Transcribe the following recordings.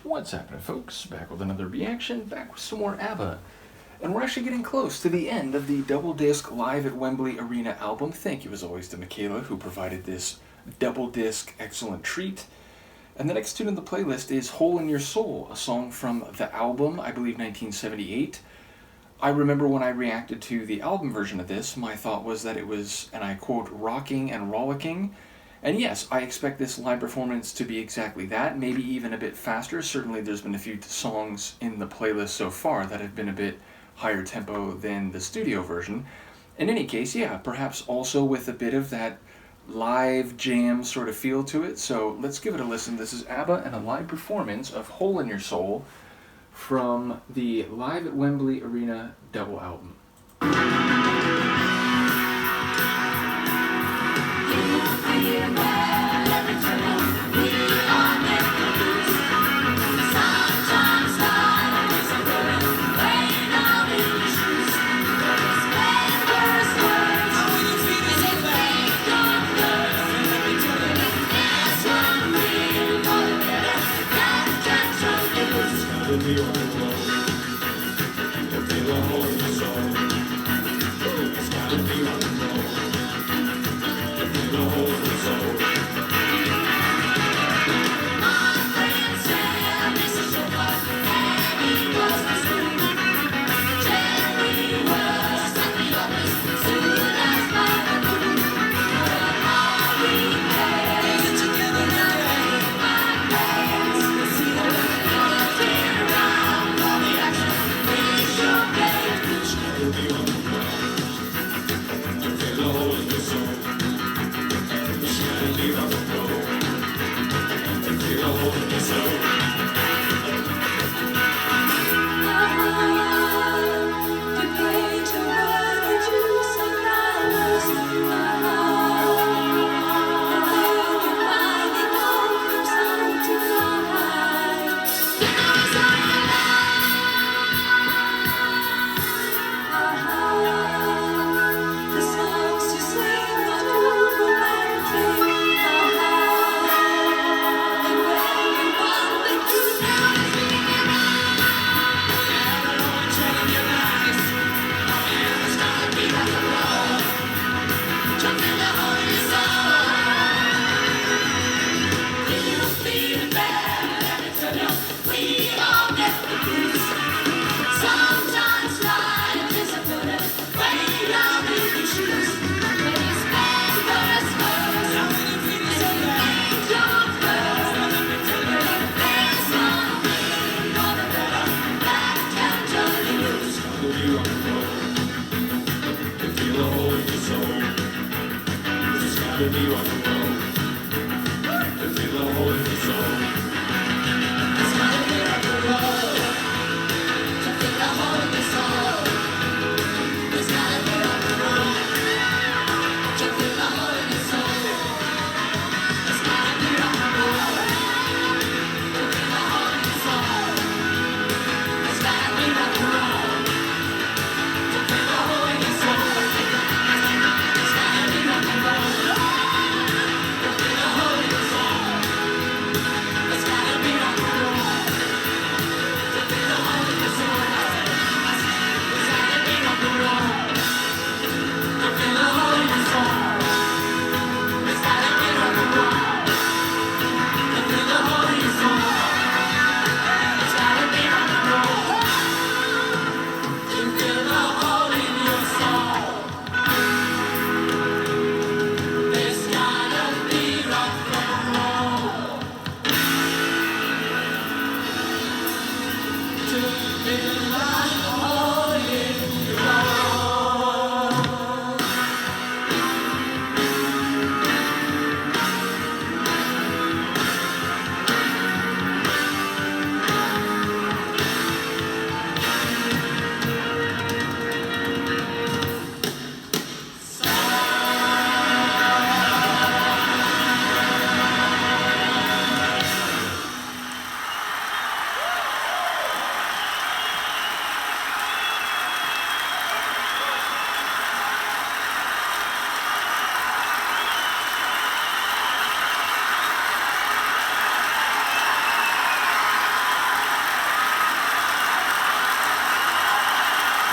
What's happening, folks? Back with another reaction, back with some more ABBA. And we're actually getting close to the end of the double disc Live at Wembley Arena album. Thank you as always to Michaela, who provided this double disc excellent treat. And the next tune in the playlist is Hole in Your Soul, a song from the album, I believe 1978. I remember when I reacted to the album version of this, my thought was that it was, and I quote, rocking and rollicking. And yes, I expect this live performance to be exactly that, maybe even a bit faster. Certainly there's been a few songs in the playlist so far that have been a bit higher tempo than the studio version. In any case, yeah, perhaps also with a bit of that live jam sort of feel to it. So let's give it a listen. This is ABBA and a live performance of Hole in Your Soul from the Live at Wembley Arena double album.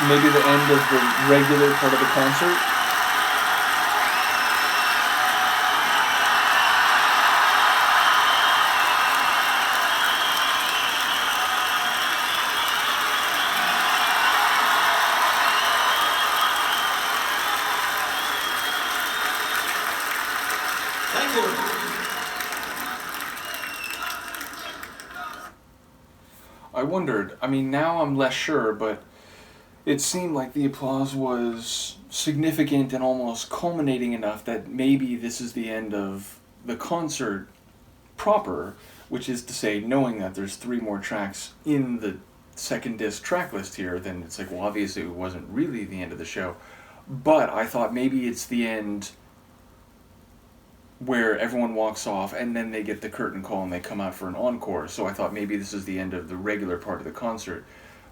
maybe the end of the regular part of the concert. Thank you. I wondered, I mean, now I'm less sure, but it seemed like the applause was significant and almost culminating enough that maybe this is the end of the concert proper, which is to say, knowing that there's 3 more tracks in the second disc track list here, then it's like, well, obviously it wasn't really the end of the show. But I thought maybe it's the end where everyone walks off and then they get the curtain call and they come out for an encore. So I thought maybe this is the end of the regular part of the concert.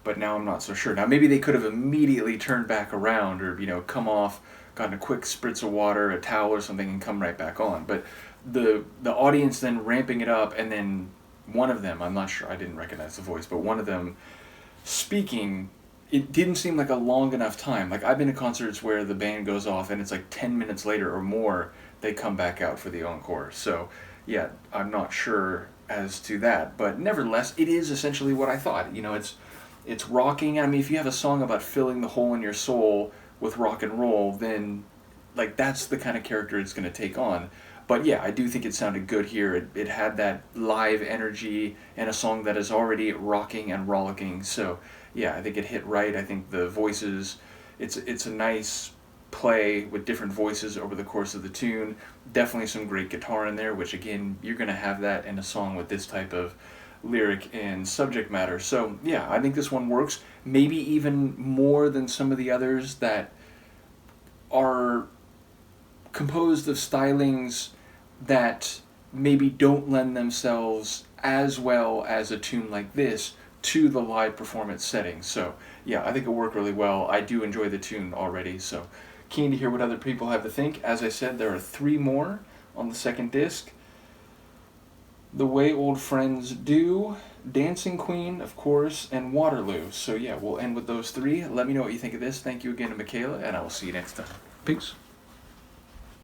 But now I'm not so sure. Now maybe they could have immediately turned back around or, come off, gotten a quick spritz of water, a towel or something, and come right back on. But the audience then ramping it up, and then one of them, I'm not sure, I didn't recognize the voice, but one of them speaking, it didn't seem like a long enough time. Like, I've been to concerts where the band goes off and it's like 10 minutes later or more they come back out for the encore. So yeah, I'm not sure as to that, but nevertheless, it is essentially what I thought. It's rocking. I mean, if you have a song about filling the hole in your soul with rock and roll, then like that's the kind of character it's going to take on. But yeah, I do think it sounded good here. It had that live energy and a song that is already rocking and rollicking. So yeah, I think it hit right. I think the voices, it's a nice play with different voices over the course of the tune. Definitely some great guitar in there, which again, you're going to have that in a song with this type of lyric and subject matter. So yeah, I think this one works. Maybe even more than some of the others that are composed of stylings that maybe don't lend themselves as well as a tune like this to the live performance setting. So yeah, I think it worked really well. I do enjoy the tune already, so keen to hear what other people have to think. As I said, there are 3 more on the second disc. The Way Old Friends Do, Dancing Queen, of course, and Waterloo. So yeah, we'll end with those 3. Let me know what you think of this. Thank you again to Michaela, and I will see you next time. Peace.